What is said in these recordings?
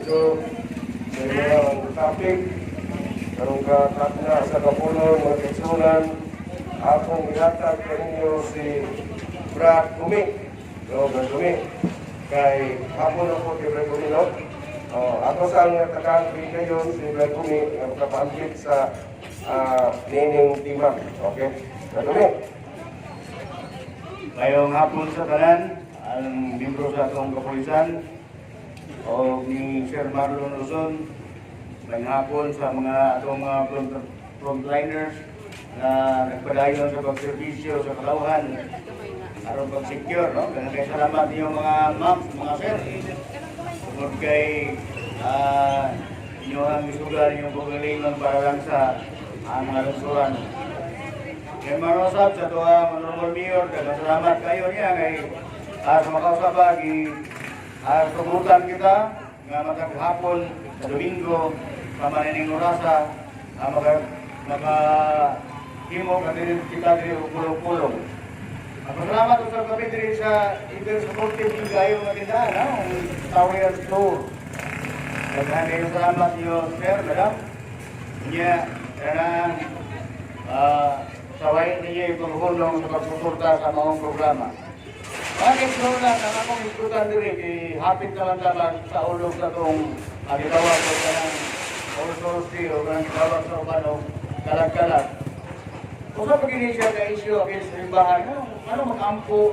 medyo may mga topic, karong katatna sa kapulong, mga kaigsunan, akong ihatag kaninyo si Brad Gumi. No, Brad Gumi. Kay hapon ako kay Brad Gumi, no? Ako sa ang tagang ngayon si Brad Gumi, ang kapaambit sa Nining Timag. Okay? Brad Gumi. Ngayong hapon sa tanan, ang membro sa atong kapulisan o ni Sir Marlon Luzon, ngayong hapon sa mga atong mga frontliners na nagpadayon sa pagservisyo sa Kalauhan aron pag-secure, no? Kaya salamat niyo mga ma'am, mga sir. Tungkol kay inyong isugal, inyong pagalingon para lang sa mga lungsuran. Kaya marosap sa tuwa Honorable Mayor, salamat kayo niya kay sa makausap tumutan kita nga matag hapon sa Domingo sa Manining Orasa makahimo kita diri pulong-pulong. Salamat sa kami diri sa inter-supportive yung gayo nga tindahan, ang Tower Store. Daghan kayo salamat niyo, sir, madam. Niya, kanang saway ninyo yung pagulong sa pagsuporta sa mga programa. Bakit doon lang ang akong ikutan diri, hapit naman dapat sa ulog na itong agitawag o kanang all-source o kanang gitawag sa upano, kalag-kalag. Kung sa pag-ini siya ka isyo against rimbahan, magampo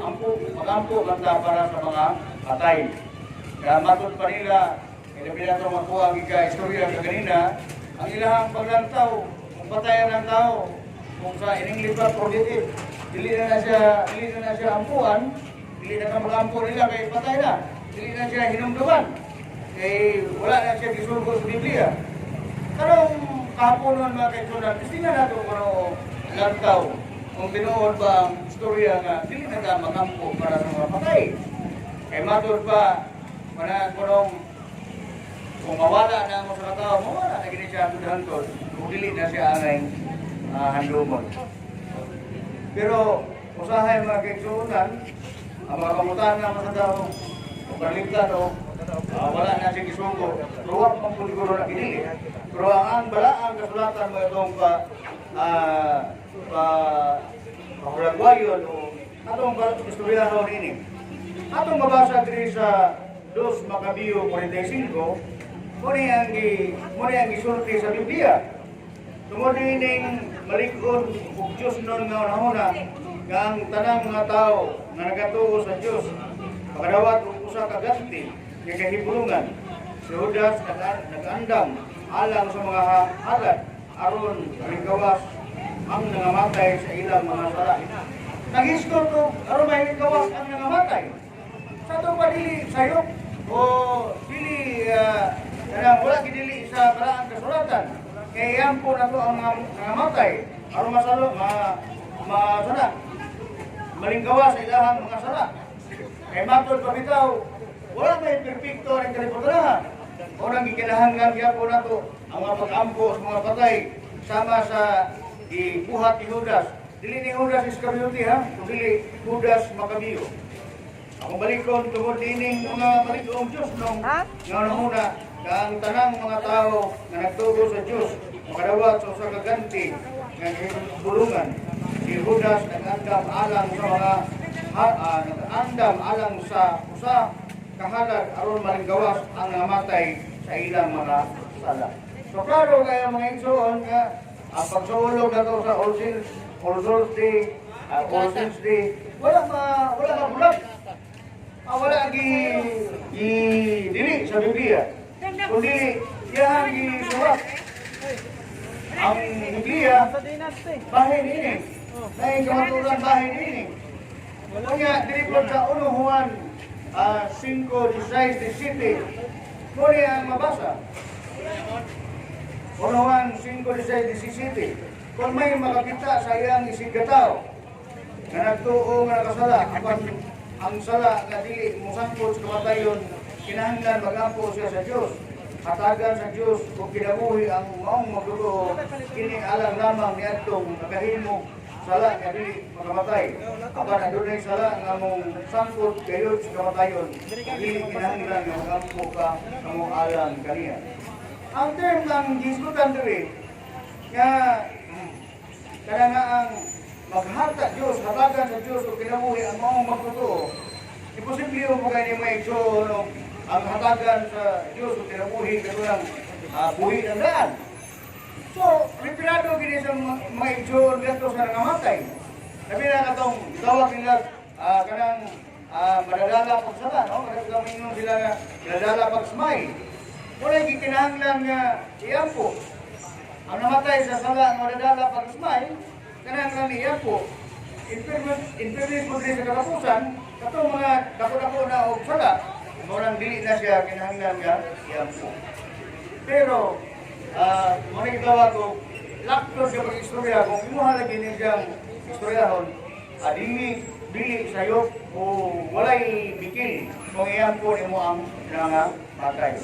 banda para sa mga patay. Kaya matod pa nila, pinapila ito makuha ang istorya ka kanina, ang ilahang paglantaw, kung patayan ng tao, kung sa ining libat positive, dili na siya ampuan, dili na ka mag-ampo nila kay patay na, dili na siya hinumduman, kay wala na siya gisulgo sa Biblia. Karong kahapon nun mga kaitsunan, tingnan natin kung lantaw, kung tinuod ba ang istorya nga, dili na ka mag-ampo para sa mga patay. Kay matod pa, manaan ko nung kung mawala na ang mga tao, mawala na gini siya ang tudhantod, kung dili na siya angay handumon. Pero usahay mga kaigsunan, ang mga kamutan nga mga tao, kung kaligtan o wala na siya gisugo, ruwak mang puliguro na kinili. Pero ang balaang kasulatan mo itong pahulagwayon o atong istoryahan ini. Atong mabasa diri sa 2 Macabeo 45, muna ang isulti sa Biblia. Tungod ining malikod ug Diyos nun nga unahuna nga ang tanang mga tao nga nagatuo sa Diyos makadawat og usa ka ganti nga kahibulungan. Si Judas nag-andam alang sa mga halad aron malingkawas ang nangamatay sa ilang mga sala. Nag-iskor ko aron malingkawas ang nangamatay. Sa itong padili sayop o dili wala gidili sa karaan kasulatan. Kaya yan po na ito ang nangamatay aron masalo, malinggawa sa ilahang mga sala. Kaya matod pabitaw, wala may perfecto ang kalipotarahan. O nang ikinahanglan niya po na ito ang mga pag-ampo sa mga patay sama sa ibuhat ni Judas. Dili ni Judas Iscariote ha, dili Judas Macabeo. Ang balikon tungod dining mga balikong Diyos nung una ang tanang mga tao na nagtugo sa Diyos makadawat sa usa ka ganti nga bulungan. Si Judas nag-andam alang sa mga nag-andam alang sa usa kahalad aron malinggawas ang namatay sa ilang mga sala. So klaro kaya mga igsoon nga ang pagsulog na ito sa All Souls Day, wala bulag. Wala dili sa Biblia. Kundi yan gisulat. Ang Biblia, bahay nini. May kamatulan bahay nini. Kaya dili po sa 1 Juan 5:16-17. Muli ang mabasa. 1 Juan 5:16-17. Kung may makakita sa iyang isigataw, na nagtuo nga nakasala, ang sala nga dili musangkot sa kamatayon, kinahanglan magampo siya sa Dios. Hatagan sa Dios kung kinabuhi ang maong magluto, kini alang lamang niadtong nakahimo sala nga dili makamatay. Apan adunay sala nga mong sangkot kayo sa kamatayon. Dili kinahanglan nga magampo ka sa mong alang kaniya. Ang term lang diskutan diri nga kaya nga ang maghata Diyos, hatagan sa Diyos o kinabuhi ang mga magtotoo. Imposible yung mga ni may Diyos, ang hatagan sa Diyos o kinabuhi kasi ng buhi ng daan. So, retirado gini sa mga Diyos dito sa nangamatay. Sabi na katong tawag nila kanang madadala pagsala, no? Kadang mingon sila nga madadala pagsmay. Wala gikinahanglan nga iyampo. Ang namatay sa sala ng madadala pagsmay, kanang niya po, internet mo din sa katapusan, katong mga dako-dako na o sala, murang dili na siya kinahanglan nga iyampo. Pero, mga itawa ko, lakto siya pag-istorya, kung imuha lagi niya siyang istoryahon, dili sayo o walay bikil kung iyampo ni mo ang nangamatay.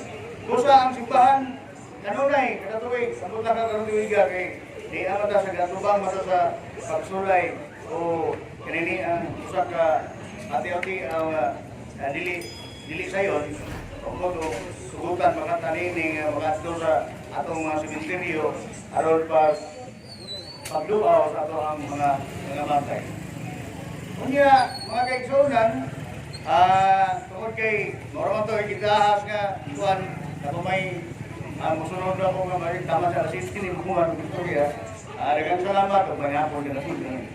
Kusa ang simbahan, kanunay, katatuwig, ang punta ka kanunay kay di amata sa gatubang mata sa pagsulay o kanini ang usa ka ati-ati ang dili sayon o modo sugutan mga tanini mga adto sa atong mga sementeryo aron pagduaw sa ato ang mga matay. Unya mga kaigsunan tungod kay moro man to gitahas nga kuan na may musunod na po nga tama sa assistin ni Buwan Victoria. Daghang salamat o mangyapon din natin.